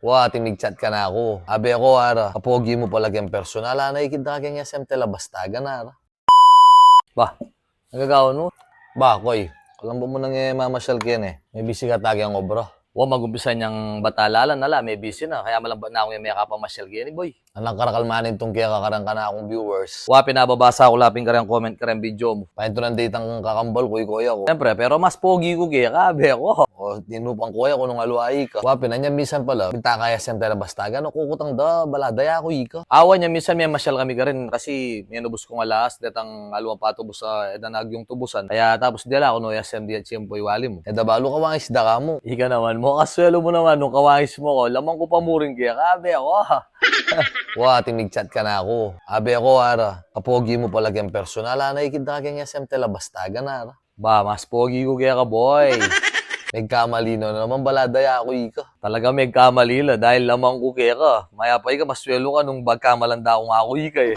Wa, timig-chat ka na ako. Abi ako, ara. Kapogi mo pala yung personal. Naikid na kanya SM Telabastagan, ara. Ba, nagagawin mo? Ba, koy. Alam mo nang mamasyal kin eh. May busy ka tagi ang obra. Wa magumpisa niyang batalalan nala, may busy na. Kaya malambot na ako yung may kapamasyal gini, boy. Anang karakalmanin tong kaya kakarang ka na akong viewers. Wa, pinababasa ko laping karang comment karang video mo. Pahinto ng date ang kakambal, kuya ko. Siyempre, pero mas pogi ko kaya kabe ako. O, tinupang kuya ko nung aluay ka. Wa, pinanya minsan pala. Pinta kaya SM Telabastagan. O, kukutang da, baladaya ako ika. Awan niya, minsan may masyal kami ka rin kasi may nubos kong alas, datang aluang patubos sa edanag yung tubusan. Kaya tapos dila ako no SM di at siyempo iwali mo. E dabalo ka wang isda ka mo. Ika naman mo, kaswelo mo naman nung kawangis mo ko, lamang ko pa muring kaya kabe ako. Wa, timig-chat ka na ako. Abi ako, ara. Kapogi mo pala yung personal. Naikid na kanya SM Telabastagan, ara. Ba, mas pogi ko kaya ka, boy. Nagkamalino na naman baladaya ako ika. Talaga may kamalila dahil lamang ko kaya ka. Mayapay ka, maswelo ka nung bagkamalanda ko nga ako ika eh.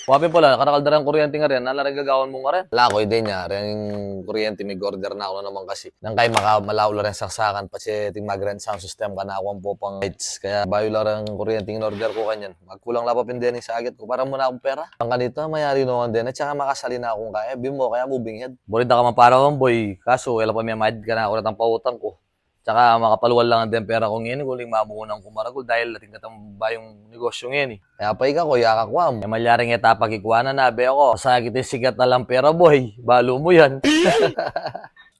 Wapin pala, karakaldaran kuryente nga rin. Nalarang gagawan mo nga rin. Wala ko, hindi niya. Rin yung kuryente, may order na ako na naman kasi. Nang kay malaula rin saksakan, pati ting mag-rent sound system ka na ako po pang lights. Kaya bayo lang ang kuryente in order ko kanyan. Magkulang lang pa pindihan sa agit ko. Para muna akong pera. Ang kanito, mayari naman din. At saka makasali na akong kaya. Bimo, kaya moving head. Bulit na ka man para man, boy. Kaso, wala pa may mahid ka na ulit ang pautang ko. Tsaka makapaluwal lang ang pera ko ngayon, kuling mamuunang kumaragol dahil lating katang ba yung negosyo ngayon eh. Kaya pa ikaw, kuya kakwam. May malyaring etapa kikuana na, be ako. Sakit yung sikat na lang pera, boy. Balo mo yan.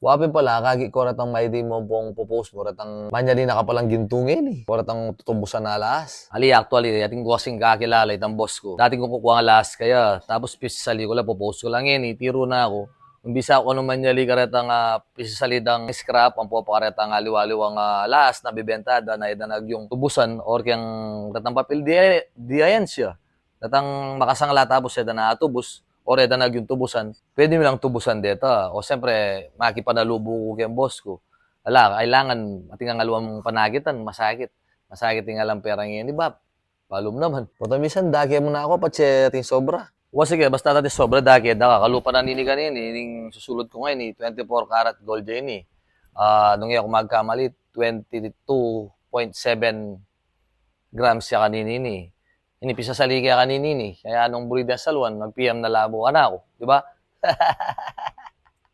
Wapin pala, kagi ko ratang may di mo pong popost mo. Ratang manyali na ka palang gintungin eh. O ratang tutubusan na alas. Ali, actually, ating ko kasing kakilala itang boss ko. Dating ko kukuha ng last kaya. Tapos pisali ko lang, popost ko lang yan eh. Tiro na ako. Umbisa ko naman niya karetang pisasalidang scrap, ang popakaretang aliwaliwang last na bibentada na idanag yung tubusan or kang datang papel di ayan siya. Datang makasangla tapos siya na tubus or idanag yung tubusan. Pwede mo lang tubusan deta. O siyempre, makipanalubo ko kayang boss ko. Ala, kailangan ating ang aluang panagitan, masakit. Masakit yung alam perang yun, di ba? Palum naman. Puta minsan, dagi mo na ako, pati ting sobra. O sige, basta natin sobra daki, kalupa na nini kanin, ining susulod ko ngayon, 24 karat gold yan eh. Nung ako magkamali, 22.7 grams siya kaninin eh. Inipisa sa liga kaninin eh. Kaya nung burid na salwan, mag-PM na labo ka na ako. Di ba?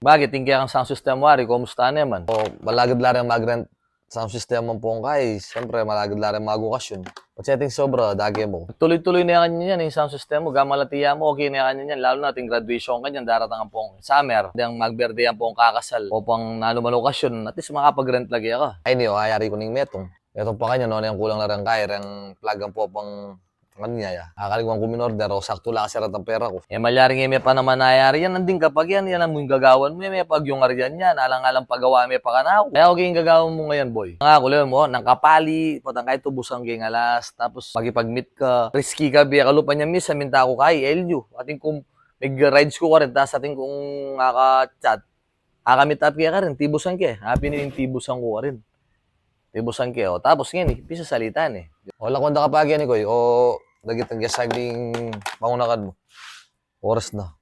Bakit? Tingkaya kang sound system wari, kumusta naman? O, malagad lang ang mag-rent sound system mo pong kay. Siyempre, malagad lang ang mag-okasyon. Pati ting sobra, dagi mo. Tuloy-tuloy na yan, yung sound system mo. Gamalatiya mo, okay na yan. Lalo na ating graduation kanyan, daratang ang pong summer. Ang magberde ang pong kakasal o pang nanuman okasyon. At least makapag-rent lagi ka. Ay niyo, ayari ko ning metong. Metong pa kanya, no, yung kulang na rin kaya, yung plug ang po pang niya ya. Akaligwan ko minorder, o sakto lang kasi ang pera ko. Malyaring may pa naman nayari yan. Nanding kapag yan ang mong gagawan mo. May pag yung aryan yan. Alang-alang pagawa may pa ka na ako. Kaya okay yung gagawan mo ngayon, boy. Nga, kulo mo, nang kapali, patang kahit tubusang ging alas. Tapos, magipag-meet ka. Risky ka, biya kalupan niya miss. Saminta ko kay LU. Ating kung mag-rides ko ka rin. Tapos ating kung naka-chat. Meet up kaya ka rin. Tibusan ka eh. Happy na yung tibusan ko ka rin. Tibusan ka. O, tapos ngayon, pisa salitan eh. Wala kong nakapag yan, Koy. O, dagit ang gasaging pangunakad mo. Oras na.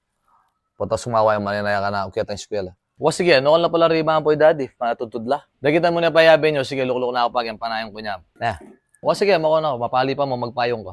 Pata sumawa yung maninaya ka na. Kaya tayong eskwela. O sige, noon na pala riba po daddy. Matutudla. Dagitan mo na payabe nyo. Sige, lukulok na ako pag yung panayong ko niya. O sige, mako na ako. Mapali pa mo, magpayong ka.